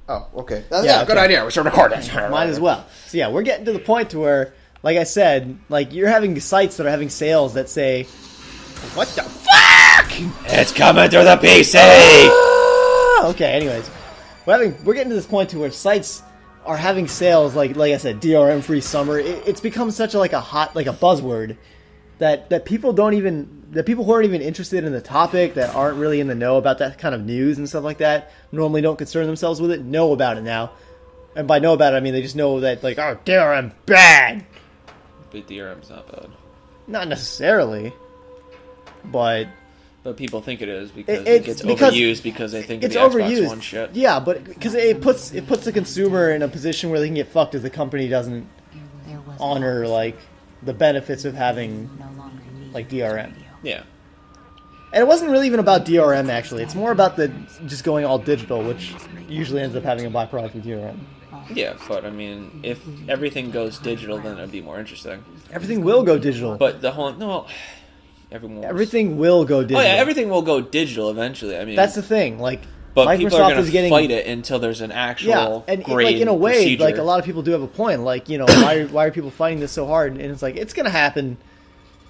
Oh, okay. Yeah, good idea. We should record this. Might as well. So yeah, we're getting to the point to where, like I said, like you're having sites that are having sales that say, "What the fuck? It's coming through the PC." Okay. Anyways, we're getting to this point to where sites are having sales like I said, DRM free summer. It's become such a buzzword that people who aren't even interested in the topic, that aren't really in the know about that kind of news and stuff like that, normally don't concern themselves with it, know about it now. And by know about it, I mean they just know that, like, oh, DRM bad. But DRM's not bad. Not necessarily, but people think it is because it gets overused because they think it's the overused. Xbox One shit. Yeah, but because it puts the consumer in a position where they can get fucked if the company doesn't honor like the benefits of having like DRM. Yeah. And it wasn't really even about DRM, actually. It's more about the just going all digital, which usually ends up having a byproduct with DRM. Yeah, but I mean, if everything goes digital, then it'd be more interesting. Everything will go digital. But everything will go digital. Oh yeah, everything will go digigal eventually. I mean, that's the thing. Like, but Microsoft people are going to getting fight it until there's an actual and great like in a way, procedure. like a lot of people do have a point. Like, you know, why are people fighting this so hard? And it's like it's going to happen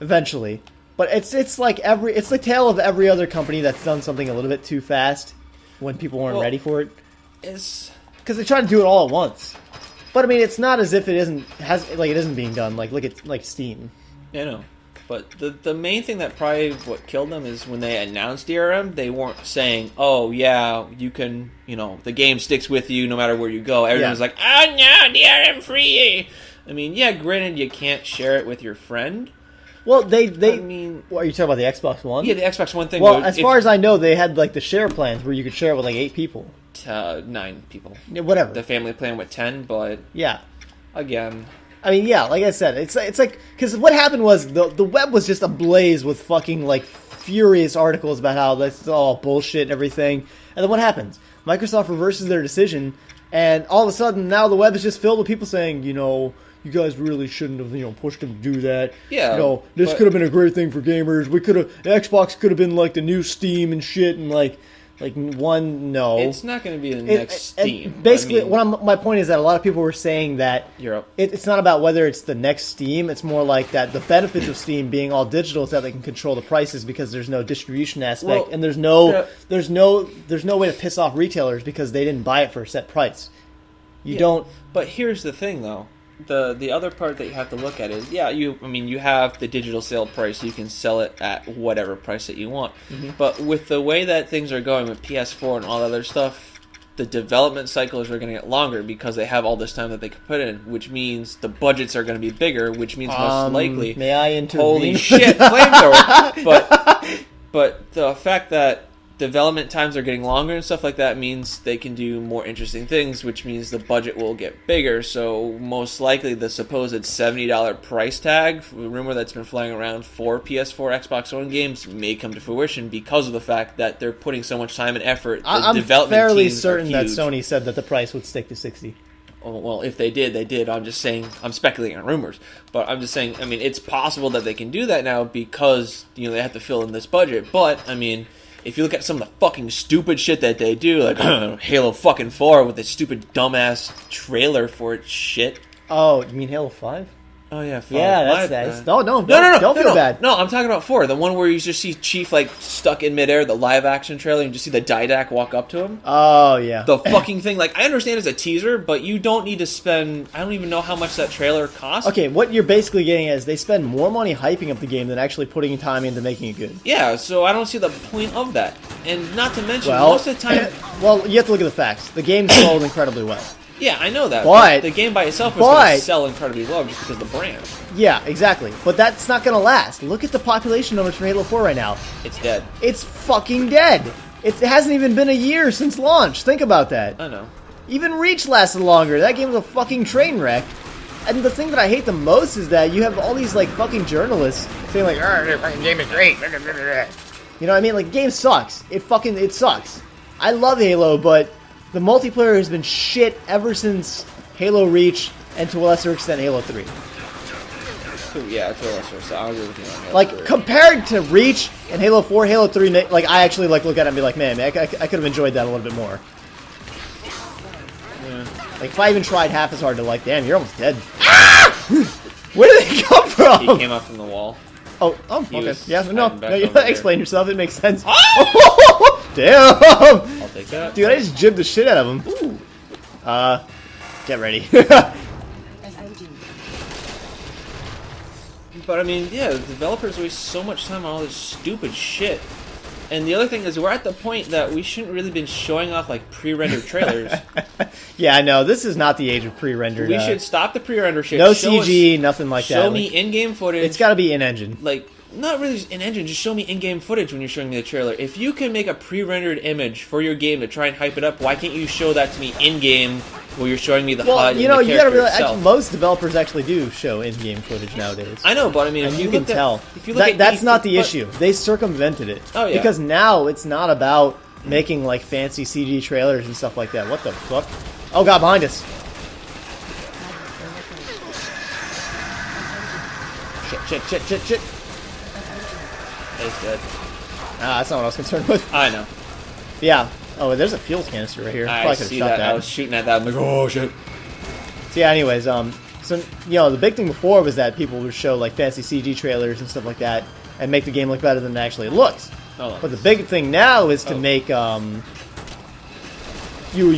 eventually. But it's the tale of every other company that's done something a little bit too fast when people weren't ready for it. It's because they try to do it all at once. But I mean, it's not as if it isn't being done. Like, look at like Steam. I know. But the main thing that probably what killed them is when they announced DRM, they weren't saying, "Oh yeah, you can, the game sticks with you no matter where you go." Everyone was like, "Oh no, DRM free." I mean, yeah, granted, you can't share it with your friend. Well, what are you talking about, the Xbox One? Yeah, the Xbox One thing. Well, as far as I know, they had like the share plans where you could share it with like 8 people. 9 people. Yeah, whatever. The family plan with 10, but yeah, again. I mean, yeah, like I said, it's like because what happened was the web was just ablaze with fucking like furious articles about how that's all bullshit and everything. And then what happens? Microsoft reverses their decision, and all of a sudden now the web is just filled with people saying, you guys really shouldn't have, pushed them to do that. Yeah. This could have been a great thing for gamers. Xbox could have been like the new Steam and shit, and like no. It's not going to be the next Steam. Basically, my point is that a lot of people were saying that it's not about whether it's the next Steam. It's more like that the benefits of Steam being all digital is that they can control the prices because there's no distribution aspect, and there's no way to piss off retailers because they didn't buy it for a set price. You don't. But here's the thing, though. The other part that you have to look at is, you have the digital sale price, so you can sell it at whatever price that you want. Mm-hmm. But with the way that things are going with PS4 and all that other stuff, the development cycles are going to get longer because they have all this time that they could put in, which means the budgets are going to be bigger, which means most likely... May I intervene? Holy shit, flamethrower! But the fact that development times are getting longer and stuff like that means they can do more interesting things, which means the budget will get bigger. So most likely the supposed $70 price tag, rumor that's been flying around for PS4, Xbox One games, may come to fruition because of the fact that they're putting so much time and effort. I'm fairly certain that Sony said that the price would stick to $60. Oh, well, if they did, they did. I'm just saying, I'm speculating on rumors. But I'm just saying, I mean, it's possible that they can do that now because, they have to fill in this budget. But, I mean... if you look at some of the fucking stupid shit that they do, like Halo fucking 4 with this stupid dumbass trailer for its shit. Oh, you mean Halo 5? Oh, yeah, 5. Yeah, that's nice. No, don't feel bad. No, I'm talking about 4. The one where you just see Chief, stuck in midair, the live-action trailer, and you just see the Didac walk up to him. Oh, yeah. The fucking thing. I understand it's a teaser, but you don't need to spend... I don't even know how much that trailer cost. Okay, what you're basically getting is they spend more money hyping up the game than actually putting time into making it good. Yeah, so I don't see the point of that. And not to mention, most of the time... well, you have to look at the facts. The game sold incredibly well. Yeah, I know that. But the game by itself was going to sell incredibly well just because of the brand. Yeah, exactly. But that's not going to last. Look at the population numbers for Halo 4 right now. It's dead. It's fucking dead. It hasn't even been a year since launch. Think about that. I know. Even Reach lasted longer. That game was a fucking train wreck. And the thing that I hate the most is that you have all these fucking journalists saying the fucking game is great. You know what I mean? The game sucks. It sucks. I love Halo, but the multiplayer has been shit ever since Halo Reach, and to a lesser extent, Halo 3. Yeah, to a lesser extent. I agree with you on Halo 3. Compared to Reach and Halo 4, Halo 3, I actually look at it and be like, man, I could have enjoyed that a little bit more. Like, if I even tried half as hard to, like, damn, you're almost dead. Ah! Where did they come from? He came up from the wall. Oh, okay. was Yeah, no, hiding back you over there. explain yourself. It makes sense. Ah! Damn! I'll take that. Dude, I just jibbed the shit out of him. Ooh. Get ready. But I mean, yeah, the developers waste so much time on all this stupid shit. And the other thing is, we're at the point that we shouldn't really been showing off like pre-rendered trailers. Yeah, I know. This is not the age of pre-rendered. We should stop the pre-render shit. No CG, nothing like that. Show me in-game footage. It's got to be in-engine. Like, not really in-engine, just show me in-game footage when you're showing me the trailer. If you can make a pre-rendered image for your game to try and hype it up, why can't you show that to me in-game while you're showing me the HUD you know, and the you gotta character realize, itself? actually, most developers actually do show in-game footage nowadays. I know, but I mean, And if you you can look at, tell. if you look at That's E3 not the but- issue. They circumvented it. Oh, yeah. Because now it's not about making, like, fancy CG trailers and stuff like that. What the fuck? Oh, God, behind us. Shit. It's good. That's not what I was concerned with. I know. Yeah. Oh, there's a fuel canister right here. I Probably could see have shot that. I was shooting at that. I'm like, oh shit. So yeah, anyways, so, you know, the big thing before was that people would show, like, fancy CG trailers and stuff like that and make the game look better than it actually looks. Hold on. But the big thing now is to make, you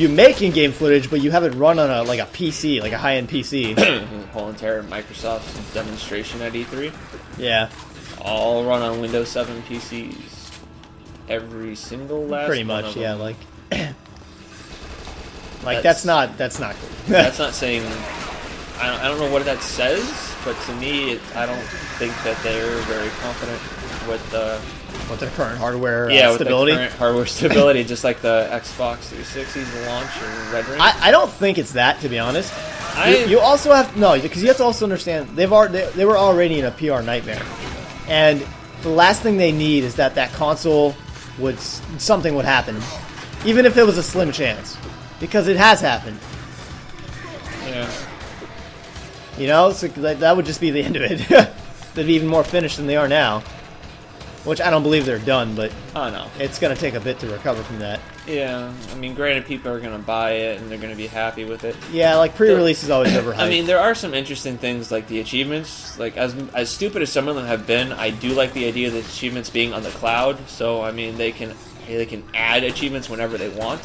make in-game footage, but you have it run on a PC, like a high-end PC. The whole entire Microsoft demonstration at E3, Yeah, all run on Windows 7 PCs. Every single last pretty one much, of yeah, them. like That's- that's not good. That's not saying. I don't know what that says, but to me, I don't think that they're very confident with the With their current hardware with stability. the current hardware stability, just like the Xbox 360's launch and Red Ring. I don't think it's that, to be honest. I- You also have because you have to also understand they were already in a PR nightmare, and the last thing they need is that console something would happen, even if it was a slim chance, because it has happened. Yeah. You know, so that would just be the end of it. They'd be even more finished than they are now, which I don't believe they're done, but Oh no. it's going to take a bit to recover from that. Yeah. I mean, granted, people are gonna buy it and they're gonna be happy with it. Yeah, like pre-release is always overhyped. I mean, there are some interesting things like the achievements. Like as stupid as some of them have been, I do like the idea of the achievements being on the cloud. So I mean, they can add achievements whenever they want.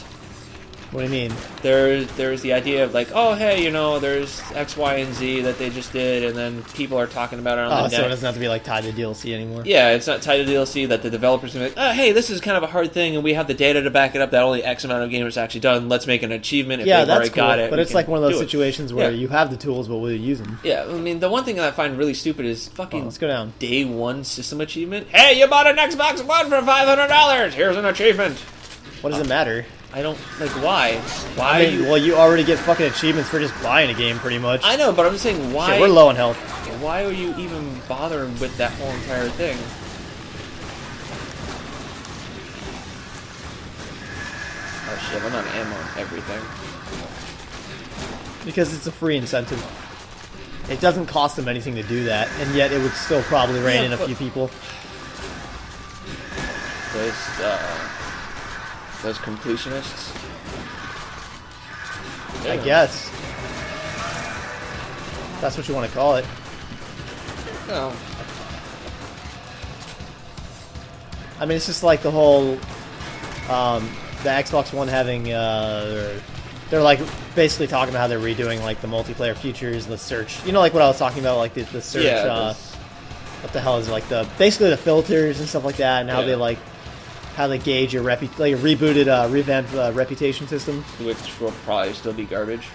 What do you mean? There's the idea of like, oh hey, you know, there's X, Y, and Z that they just did, and then people are talking about it on Oh, the so it net. doesn't have to be like tied to DLC anymore. Yeah, it's not tied to DLC that the developers can be like, oh hey, this is kind of a hard thing, and we have the data to back it up that only X amount of gamers actually done. Let's make an achievement if Yeah, they've that's already cool. got it. But we it's can like one of those do it. situations where Yeah. you have the tools, but will you use them? Yeah, I mean, the one thing that I find really stupid is Oh, fucking let's go down. day one system achievement. Hey, you bought an Xbox One for $500. Here's an achievement. What does it matter? I don't like why. Why? I mean, well, you already get fucking achievements for just buying a game, pretty much. I know, but I'm just saying why. Shit, we're low on health. Why are you even bothering with that whole entire thing? Oh shit, I'm out of ammo on everything. Because it's a free incentive. It doesn't cost them anything to do that, and yet it would still probably rein Yeah, in a but- few people. Those completionists. I Yeah. guess. That's what you want to call it. No. I mean, it's just like the whole, the Xbox One having, they're like basically talking about how they're redoing like the multiplayer features, the search. You know, like what I was talking about, like the search. Yeah, What the hell is it? Like basically the filters and stuff like that, and how Yeah. how they gauge your revamped reputation system. which will probably still be garbage.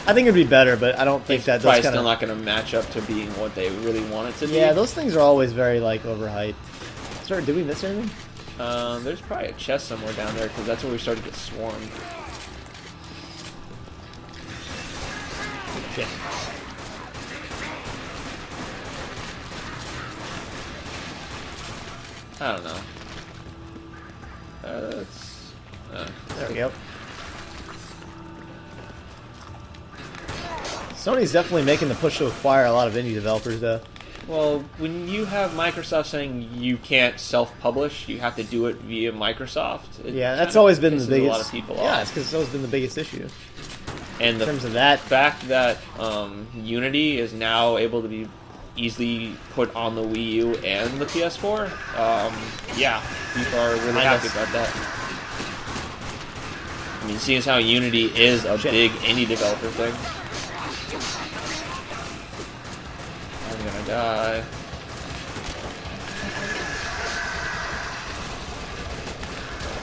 I think it'd be better, but I don't think It's that probably those kind still of not going to match up to being what they really want it to be. yeah, those things are always very like overhyped. Sorry, did we miss anything? There's probably a chest somewhere down there because that's where we started to get swarmed. Shit. I don't know. There we go. Sony's definitely making the push to acquire a lot of indie developers, though. Well, when you have Microsoft saying you can't self-publish, you have to do it via Microsoft. It Yeah, that's kinda always been the pisses biggest. a lot of people yeah, off. it's because it's always been the biggest issue. And the in terms of that, fact that Unity is now able to be easily put on the Wii U and the PS4, yeah, people are really happy about that. I mean, seeing as how Unity is a big indie developer thing. I'm gonna die.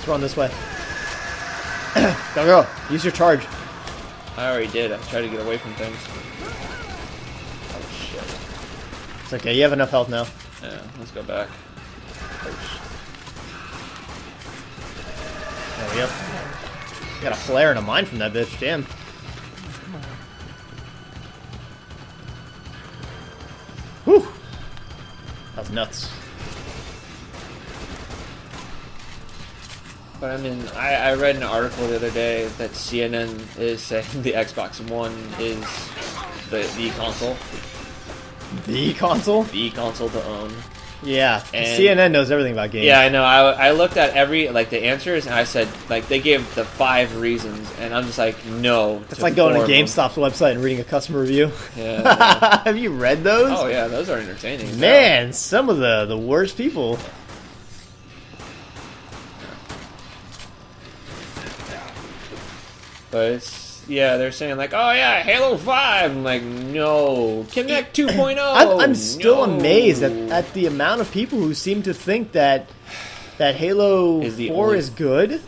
let's run this way. Go. Use your charge. I already did. I tried to get away from things. Oh shit. It's okay. You have enough health now. Yeah, let's go back. Oh shit. There we go. Got a flare and a mine from that bitch. Damn. Whew. That was nuts. But I mean, I read an article the other day that CNN is saying the Xbox One is the console. The console? The console to own. Yeah. And CNN knows everything about games. Yeah, I know. I looked at the answers, and I said, like, they gave the 5 reasons, and I'm just like, no. It's like going to GameStop's website and reading a customer review. Yeah. Have you read those? Oh, yeah, those are entertaining. Man, some of the worst people. But it's, yeah, they're saying, like, oh, yeah, Halo 5. I'm like, no. Kinect 2.0. I'm still amazed at the amount of people who seem to think that Halo 4 is good.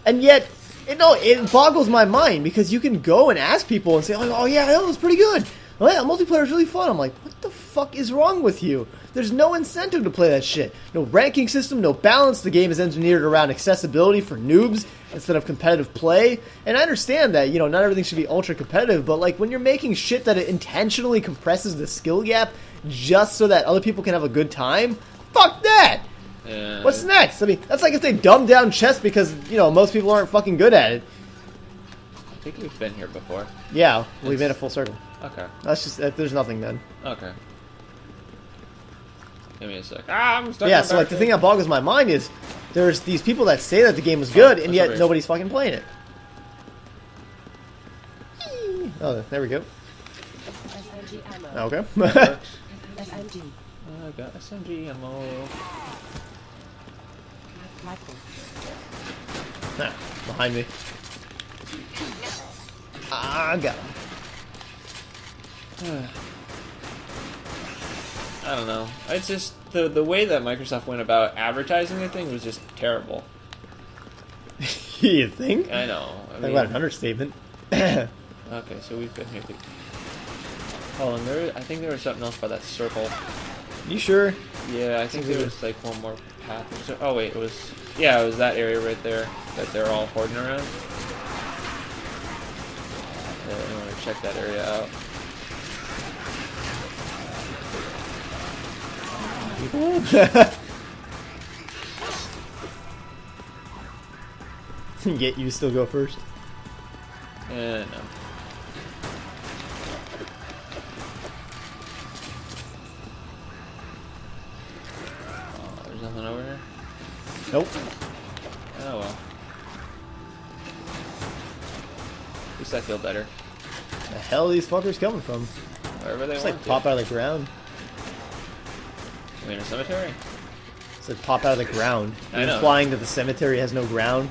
And yet, it boggles my mind because you can go and ask people and say, oh, yeah, Halo's pretty good. Oh, yeah, multiplayer is really fun. I'm like, what the fuck is wrong with you? There's no incentive to play that shit. No ranking system, no balance. The game is engineered around accessibility for noobs instead of competitive play. And I understand that, not everything should be ultra competitive, but like when you're making shit that it intentionally compresses the skill gap just so that other people can have a good time, fuck that! What's next? I mean, that's like if they dumb down chess because, most people aren't fucking good at it. I think we've been here before. Yeah, we've made a full circle. Okay. That's just, there's nothing then. Okay. Give me a sec. I'm stuck. Yeah, so like the thing that boggles my mind is there's these people that say that the game was good and yet nobody's fucking playing it. Oh, there we go. Okay. SMG. I got SMG ammo. Ah, behind me. I got him. I don't know. It's just the way that Microsoft went about advertising the thing was just terrible. You think? I know. Talk about an understatement. Okay, so we've been here. Hold on, I think there was something else by that circle. You sure? Yeah, I think there was like one more path. Oh wait, it was that area right there that they're all hoarding around. I want to check that area out. Yet you still go first. No. Oh, there's nothing over here? Nope. Oh well. At least I feel better. The hell are these fuckers coming from? Wherever they It's want like to. pop out of the ground. I mean, a cemetery? It's like pop out of the ground. I know. Implying that the cemetery has no ground.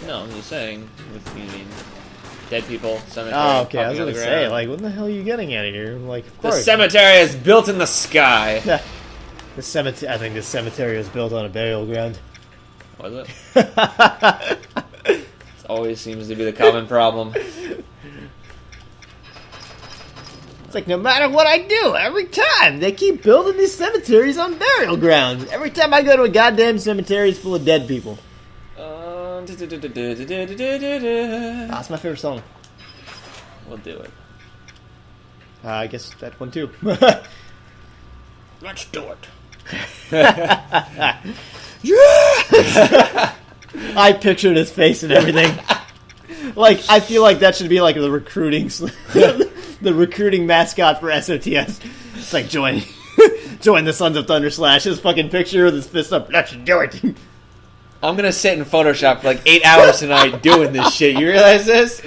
No, I'm just saying. You mean dead people, cemetery. Oh, okay. I was popping out gonna of the say, ground. like, what the hell are you getting at here? Like, of The course. cemetery is built in the sky. The cemetery. I think the cemetery was built on a burial ground. Was it? It always seems to be the common problem. It's like no matter what I do, every time they keep building these cemeteries on burial grounds. Every time I go to a goddamn cemetery, it's full of dead people. That's my favorite song. We'll do it. I guess that one too. Let's do it. Yes! I pictured his face and everything. Like, I feel like that should be like the recruiting, the recruiting mascot for SoTS. It's like join the Sons of Thunder Slash. His fucking picture with his fist up. Let's do it. I'm gonna sit in Photoshop for like 8 hours tonight doing this shit. You realize this?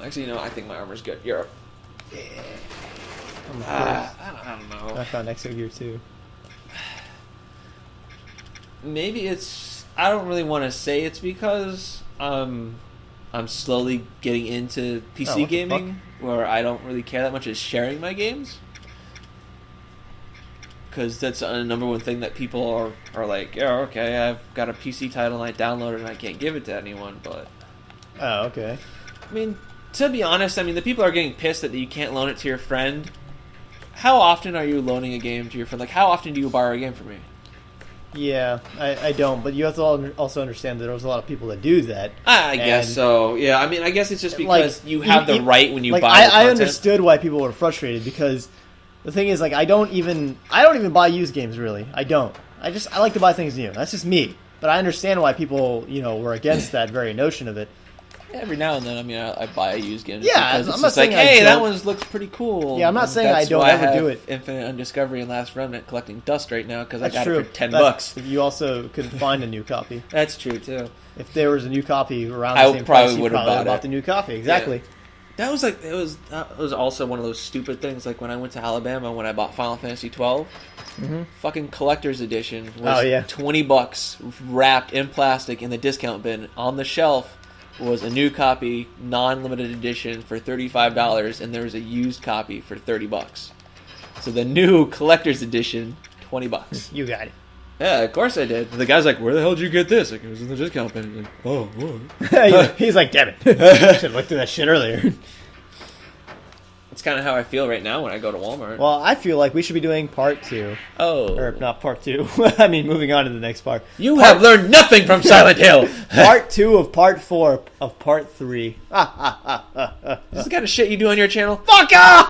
Actually, I think my armor's good. You're up. I'm I don't know. I found Exo Gear too. Maybe it's... I don't really want to say it's because I'm slowly getting into PC what the gaming, where I don't really care that much as sharing my games. Because that's a number one thing that people are like, yeah, okay, I've got a PC title and I download it and I can't give it to anyone, but... Oh, okay. I mean, to be honest, the people are getting pissed that you can't loan it to your friend. How often are you loaning a game to your friend? Like, how often do you borrow a game from me? Yeah, I don't, but you have to also understand that there's a lot of people that do that. I guess so. Yeah, I guess it's just because like, you have the right when you buy the I content. understood why people were frustrated because the thing is, like, I don't even buy used games really. I don't. I like to buy things new. That's just me. But I understand why people, were against that very notion of it. Every now and then, I buy a used game. Yeah, because it's I'm not just like, saying I hey, that don't- one looks pretty cool. Yeah, I'm not And saying I that's don't why ever I have do it. Infinite Undiscovery and Last Remnant collecting dust right now because I That's got true. it for $10. That's- You also could find a new copy. That's true too. If there was a new copy around I the same probably price, you would have probably bought bought it. the new copy. Exactly. That was also one of those stupid things. Like when I went to Alabama when I bought Final Fantasy 12, fucking collector's edition was $20 wrapped in plastic in the discount bin. On the shelf was a new copy, non-limited edition for $35, and there was a used copy for $30. So the new collector's edition, $20. You got it. Yeah, of course I did. The guy's like, "Where the hell did you get this?" Like, it was in the discount bin. Like, oh, what? He's like, damn it. I should have looked at that shit earlier. That's kind of how I feel right now when I go to Walmart. Well, I feel like we should be doing part 2. Oh. Or not part 2. Moving on to the next part. You have learned nothing from Silent Hill! Part 2 of part 4 of part 3. This is the kind of shit you do on your channel? Fuck off!